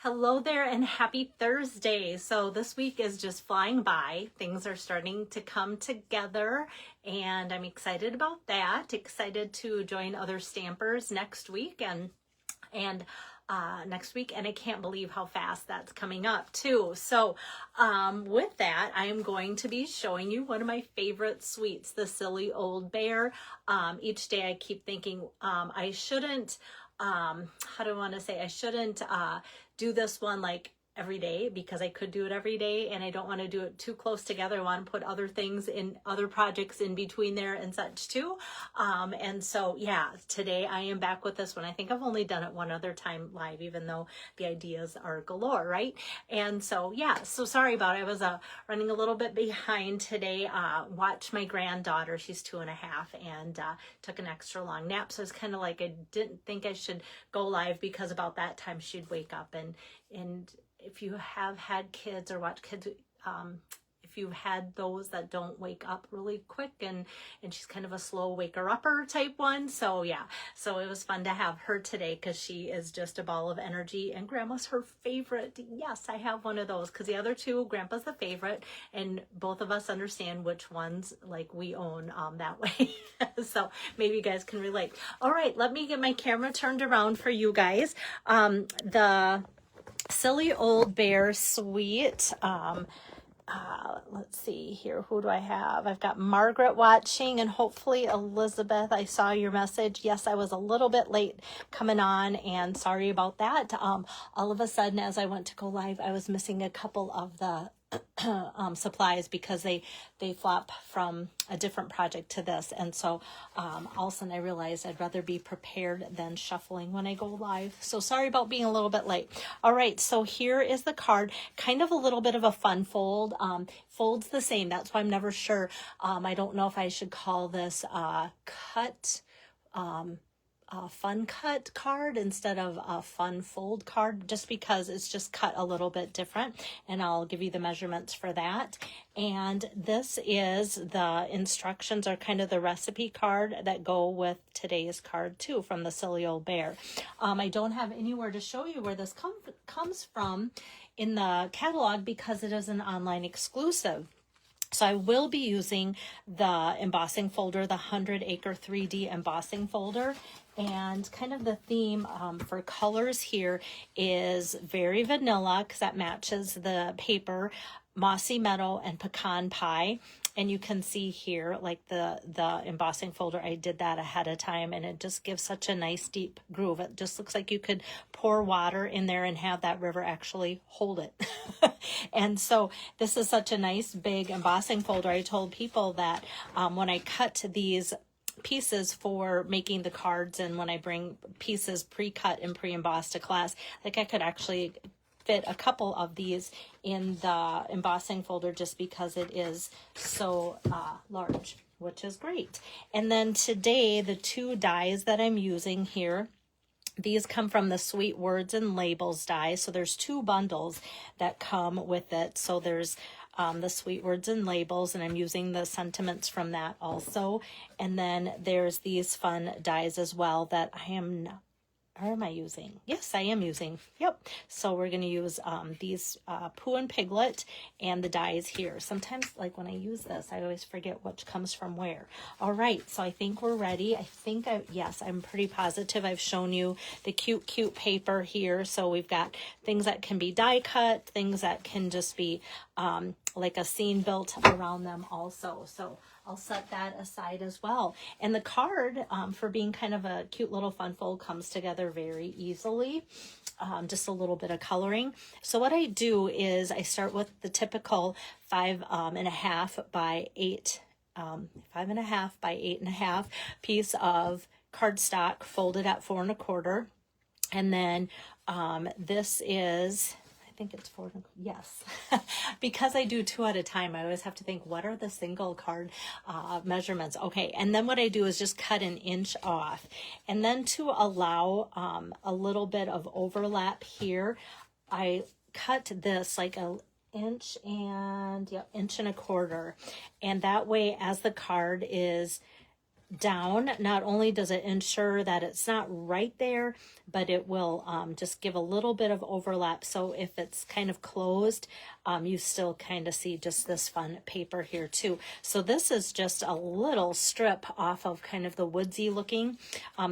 Hello there and happy Thursday. So this week is just flying by. Things are starting to come together and I'm excited about that. Excited to join other stampers next week and I can't believe how fast that's coming up too. So with that, I'm going to be showing you one of my favorite sweets, the Silly Old Bear. Each day I keep thinking I shouldn't I shouldn't do this one like every day because I could do it every day and I don't want to do it too close together. I want to put other things in, other projects in between there and such too. And so yeah, today I am back with this one. I think I've only done it one other time live, even though the ideas are galore, right? And so yeah, so sorry about it. I was running a little bit behind today. Watched my granddaughter, she's 2.5, and took an extra long nap. So it's kind of like I didn't think I should go live because about that time she'd wake up and if you have had kids or watch kids, if you've had those that don't wake up really quick and she's kind of a slow waker-upper type one. So yeah, so it was fun to have her today because she is just a ball of energy and Grandma's her favorite. Yes, I have one of those because the other two, Grandpa's the favorite and both of us understand which ones like we own that way. So maybe you guys can relate. All right, let me get my camera turned around for you guys. The Silly Old Bear Sweet. Let's see here. Who do I have? I've got Margaret watching and hopefully Elizabeth. I saw your message. Yes, I was a little bit late coming on and sorry about that. All of a sudden, as I went to go live, I was missing a couple of the supplies because they flop from a different project to this, and so all of a sudden I realized I'd rather be prepared than shuffling when I go live. So sorry about being a little bit late. All right, so here is the card. Kind of a little bit of a fun fold. Folds the same. That's why I'm never sure. I don't know if I should call this cut. A fun cut card instead of a fun fold card, just because it's just cut a little bit different, and I'll give you the measurements for that. And this is the instructions, or kind of the recipe card that go with today's card too, from the Silly Old Bear. I don't have anywhere to show you where this comes from in the catalog because it is an online exclusive. So I will be using the embossing folder, the 100 Acre 3D embossing folder. And kind of the theme for colors here is very vanilla because that matches the paper, mossy meadow, and pecan pie. And you can see here, like the embossing folder, I did that ahead of time, and it just gives such a nice deep groove. It just looks like you could pour water in there and have that river actually hold it. And so this is such a nice big embossing folder. I told people that when I cut these pieces for making the cards, and when I bring pieces pre-cut and pre-embossed to class, like I could actually fit a couple of these in the embossing folder just because it is so large, which is great. And then today, the two dies that I'm using here, these come from the Sweet Words and Labels die. So there's two bundles that come with it. So there's the Sweet Words and Labels, and I'm using the sentiments from that also. And then there's these fun dies as well that I am not. Or am I using? Yes, I am using. Yep. So we're going to use these Pooh and Piglet and the dies here. Sometimes, like when I use this, I always forget which comes from where. All right. So I think we're ready. Yes, I'm pretty positive I've shown you the cute paper here. So we've got things that can be die cut, things that can just be like a scene built around them also. So I'll set that aside as well. And the card, for being kind of a cute little fun fold, comes together very easily. Just a little bit of coloring. So what I do is I start with the typical 5.5 by 8, 5.5 by 8.5 piece of cardstock folded at 4 1/4. And then this is, I think it's 4. Yes. Because I do 2 at a time, I always have to think, what are the single card measurements? Okay. And then what I do is just cut 1 inch off. And then to allow a little bit of overlap here, I cut this like a inch and 1 1/4 inch. And that way, as the card is down, not only does it ensure that it's not right there, but it will just give a little bit of overlap. So if it's kind of closed, you still kind of see just this fun paper here too. So this is just a little strip off of kind of the woodsy looking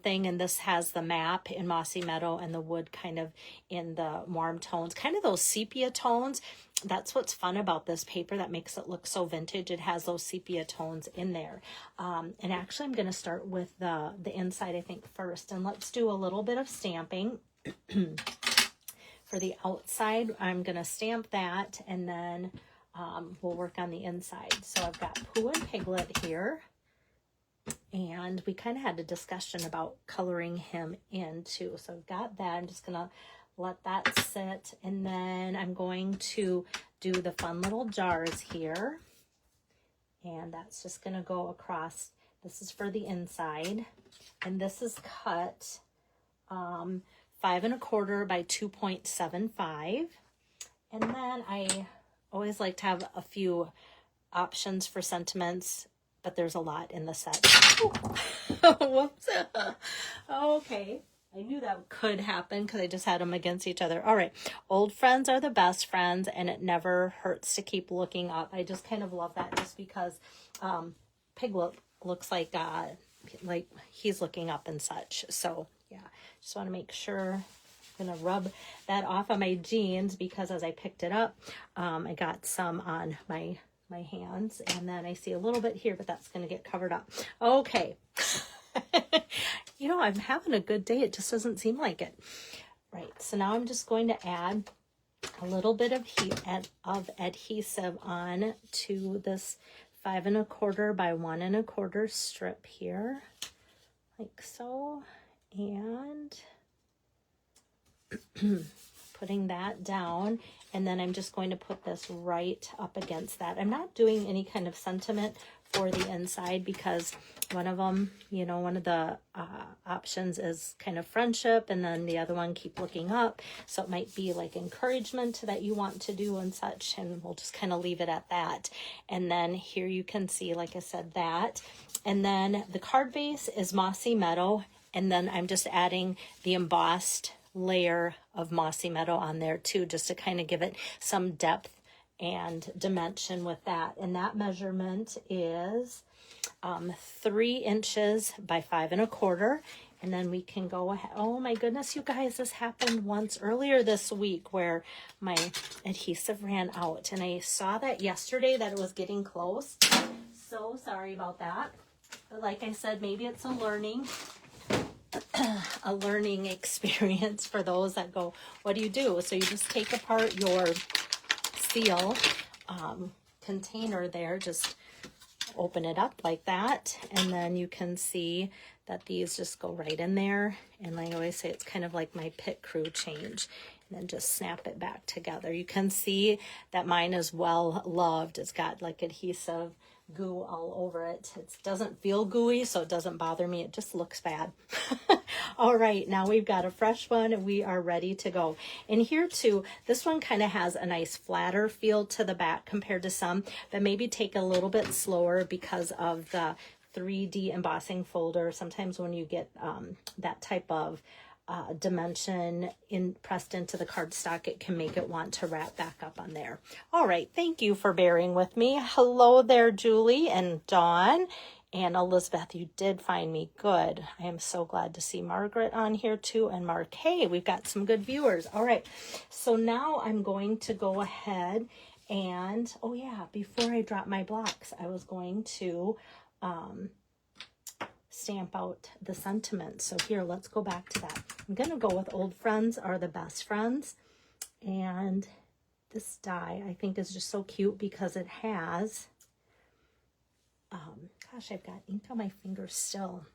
thing. And this has the map in Mossy Meadow and the wood kind of in the warm tones, kind of those sepia tones. That's what's fun about this paper that makes it look so vintage. It has those sepia tones in there. And actually I'm going to start with the inside, I think, first. And let's do a little bit of stamping. For the outside, I'm going to stamp that, and then we'll work on the inside. So I've got Pooh and Piglet here. And we kind of had a discussion about coloring him in too. So I've got that. I'm just going to let that sit. And then I'm going to do the fun little jars here. And that's just going to go across. This is for the inside. And this is cut 5 1/4 by 2.75. And then I always like to have a few options for sentiments, but there's a lot in the set. Whoops. Okay. I knew that could happen because I just had them against each other. All right. Old friends are the best friends, and it never hurts to keep looking up. I just kind of love that just because Piglet looks like he's looking up and such. So, yeah, just want to make sure. I'm going to rub that off on my jeans because as I picked it up, I got some on my hands, and then I see a little bit here, but that's going to get covered up. Okay. You know, I'm having a good day. It just doesn't seem like it. Right. So now I'm just going to add a little bit of adhesive on to this 5 1/4 by 1 1/4 strip here, like so, and putting that down. And then I'm just going to put this right up against that. I'm not doing any kind of sentiment for the inside because one of them, you know, one of the options is kind of friendship, and then the other one, keep looking up. So it might be like encouragement that you want to do and such, and we'll just kind of leave it at that. And then here you can see, like I said, that. And then the card base is Mossy Meadow, and then I'm just adding the embossed layer of Mossy Meadow on there too, just to kind of give it some depth and dimension with that. And that measurement is 3 inches by 5 1/4. And then we can go ahead. Oh my goodness, you guys, this happened once earlier this week where my adhesive ran out, and I saw that yesterday that it was getting close. So sorry about that. But like I said, maybe it's a learning experience for those that go, what do you do? So you just take apart your seal container there, just open it up like that, and then you can see that these just go right in there. And like I always say, it's kind of like my pit crew change, and then just snap it back together. You can see that mine is well loved. It's got like adhesive goo all over it. It doesn't feel gooey, so it doesn't bother me. It just looks bad. All right, now we've got a fresh one and we are ready to go. And here too, this one kind of has a nice flatter feel to the back compared to some, but maybe take a little bit slower because of the 3D embossing folder. Sometimes when you get that type of dimension pressed into the cardstock, it can make it want to wrap back up on there. All right, thank you for bearing with me. Hello there, Julie and Dawn and Elizabeth. You did find me. Good. I am so glad to see Margaret on here too, and Mark. Hey, we've got some good viewers. All right, so now I'm going to go ahead and, oh yeah, before I drop my blocks, I was going to stamp out the sentiments. So here, let's go back to that. I'm going to go with old friends are the best friends. And this die, I think, is just so cute because it has, gosh, I've got ink on my fingers still. I'm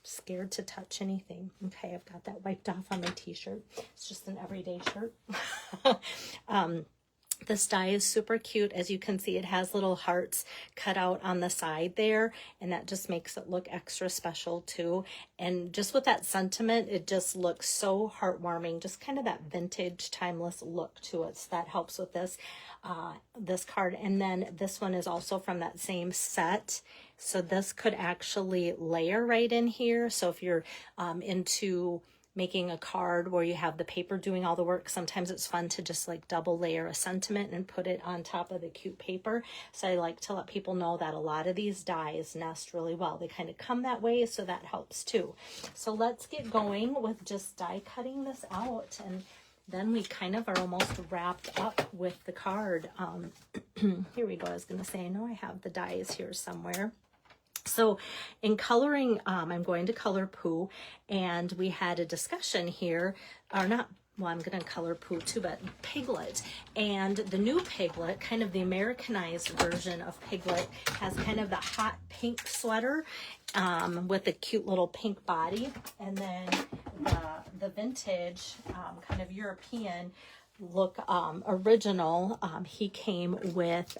scared to touch anything. Okay, I've got that wiped off on my t-shirt. It's just an everyday shirt. This die is super cute. As you can see, it has little hearts cut out on the side there, and that just makes it look extra special too. And just with that sentiment, it just looks so heartwarming, just kind of that vintage, timeless look to it. So that helps with this, this card. And then this one is also from that same set. So this could actually layer right in here. So if you're into making a card where you have the paper doing all the work, sometimes it's fun to just like double layer a sentiment and put it on top of the cute paper. So I like to let people know that a lot of these dies nest really well. They kind of come that way, so that helps too. So let's get going with just die cutting this out, and then we kind of are almost wrapped up with the card. Here we go. I was going to say, I know I have the dies here somewhere. So in coloring, I'm going to color Pooh, and we had a discussion here, or not, well, I'm going to color Pooh too, but Piglet. And the new Piglet, kind of the Americanized version of Piglet, has kind of the hot pink sweater with a cute little pink body. And then the vintage, kind of European look, original, he came with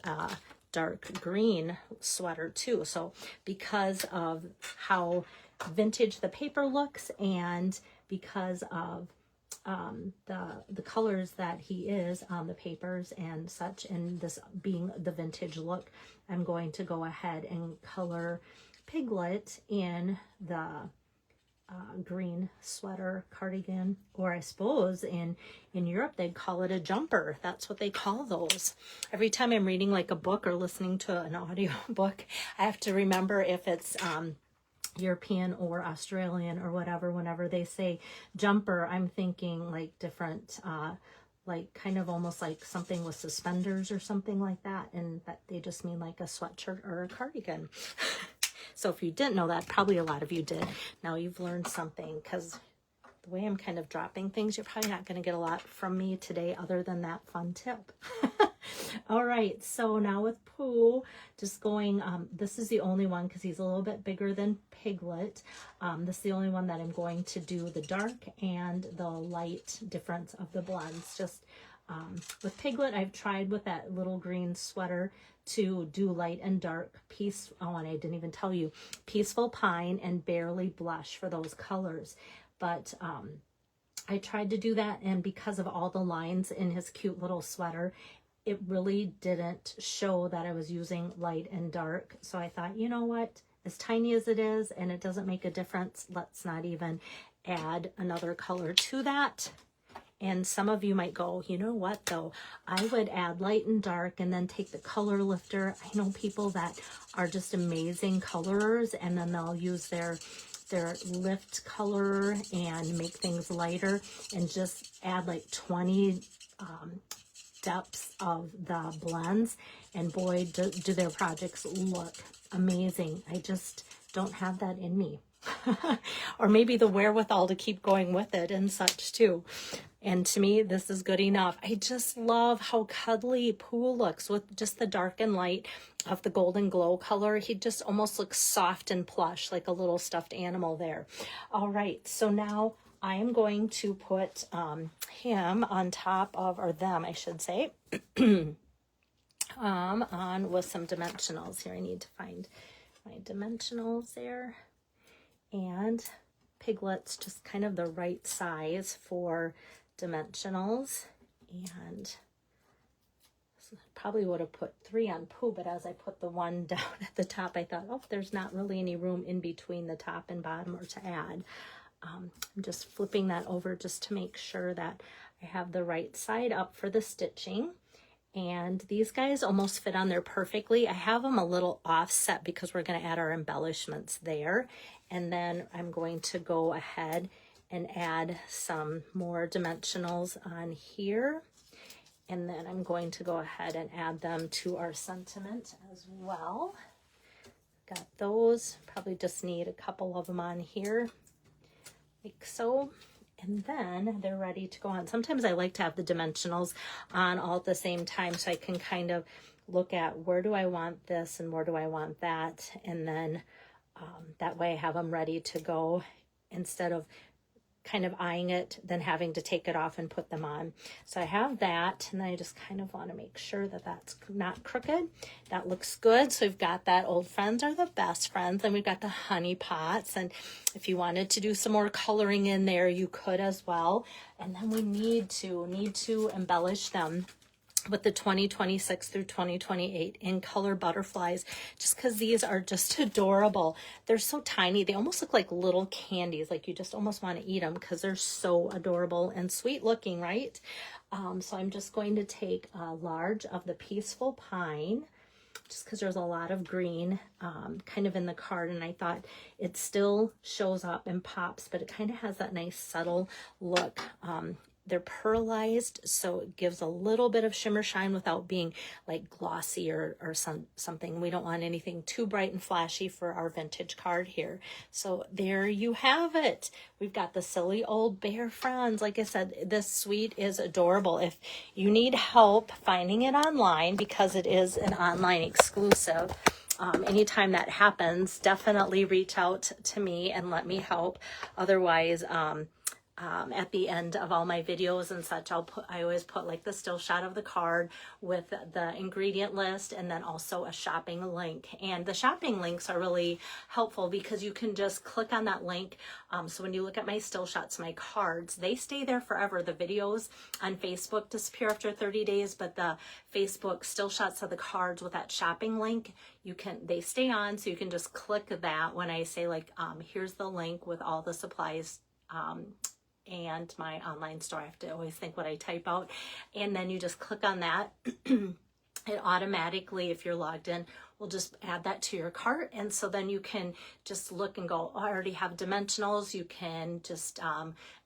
dark green sweater too. So because of how vintage the paper looks, and because of the colors that he is on the papers and such, and this being the vintage look, I'm going to go ahead and color Piglet in the green sweater cardigan, or I suppose in Europe they'd call it a jumper. That's what they call those. Every time I'm reading like a book or listening to an audio book, I have to remember if it's European or Australian or whatever. Whenever they say jumper, I'm thinking like different, like kind of almost like something with suspenders or something like that, and that they just mean like a sweatshirt or a cardigan. So if you didn't know that, probably a lot of you did. Now you've learned something, because the way I'm kind of dropping things, you're probably not going to get a lot from me today other than that fun tip. All right, so now with Pooh, just going, this is the only one, because he's a little bit bigger than Piglet. This is the only one that I'm going to do the dark and the light difference of the blends. Just with Piglet, I've tried with that little green sweater to do light and dark and I didn't even tell you, Peaceful Pine and Barely Blush for those colors. But I tried to do that, and because of all the lines in his cute little sweater, it really didn't show that I was using light and dark. So I thought, you know what, as tiny as it is and it doesn't make a difference, let's not even add another color to that. And some of you might go, you know what though, I would add light and dark and then take the color lifter. I know people that are just amazing colorers, and then they'll use their lift color and make things lighter and just add like 20 depths of the blends, and boy, do their projects look amazing. I just don't have that in me. Or maybe the wherewithal to keep going with it and such too. And to me, this is good enough. I just love how cuddly Pooh looks with just the dark and light of the golden glow color. He just almost looks soft and plush, like a little stuffed animal there. All right, so now I am going to put him on top of, or them, I should say, on with some dimensionals. Here, I need to find my dimensionals there. And Piglet's just kind of the right size for dimensionals, and probably would have put 3 on Pooh, but as I put the one down at the top, I thought, oh, there's not really any room in between the top and bottom or to add. I'm just flipping that over just to make sure that I have the right side up for the stitching. And these guys almost fit on there perfectly. I have them a little offset because we're going to add our embellishments there. And then I'm going to go ahead and add some more dimensionals on here. And then I'm going to go ahead and add them to our sentiment as well. Got those. Probably just need a couple of them on here, like so. And then they're ready to go on. Sometimes I like to have the dimensionals on all at the same time, so I can kind of look at where do I want this and where do I want that. And then that way I have them ready to go, instead of kind of eyeing it than having to take it off and put them on. So I have that, and then I just kind of want to make sure that that's not crooked. That looks good. So we've got that Old Friends Are the Best Friends, and we've got the honey pots, and if you wanted to do some more coloring in there, you could as well. And then we need to embellish them with the 2026 through 2028 in color butterflies, just because these are just adorable. They're so tiny. They almost look like little candies. Like you just almost want to eat them because they're so adorable and sweet looking, right? So I'm just going to take a large of the Peaceful Pine, just because there's a lot of green kind of in the card, and I thought it still shows up and pops, but it kind of has that nice subtle look. They're pearlized, so it gives a little bit of shimmer shine without being like glossy or something. We don't want anything too bright and flashy for our vintage card here. So there you have it. We've got the Silly Old Bear Friends. Like I said, this suite is adorable. If you need help finding it online, because it is an online exclusive, anytime that happens, definitely reach out to me and let me help. Otherwise, at the end of all my videos and such, I always put like the still shot of the card with the ingredient list, and then also a shopping link. And the shopping links are really helpful because you can just click on that link. So when you look at my still shots, my cards, they stay there forever. The videos on Facebook disappear after 30 days, but the Facebook still shots of the cards with that shopping link, they stay on. So you can just click that when I say like, here's the link with all the supplies, and my online store. I have to always think what I type out. And then you just click on that. It automatically, if you're logged in, will just add that to your cart. And so then you can just look and go, oh, I already have dimensionals. You can just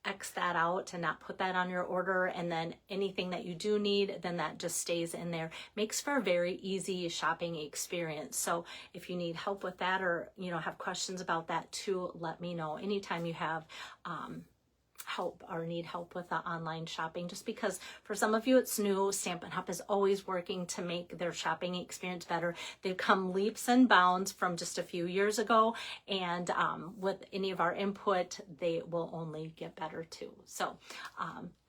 X that out and not put that on your order. And then anything that you do need, then that just stays in there. Makes for a very easy shopping experience. So if you need help with that, or have questions about that too, let me know. Anytime you have help or need help with the online shopping, just because for some of you it's new. Stampin' Up! Is always working to make their shopping experience better. They've come leaps and bounds from just a few years ago, and with any of our input, they will only get better too. So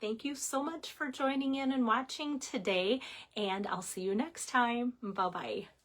thank you so much for joining in and watching today, and I'll see you next time. Bye-bye.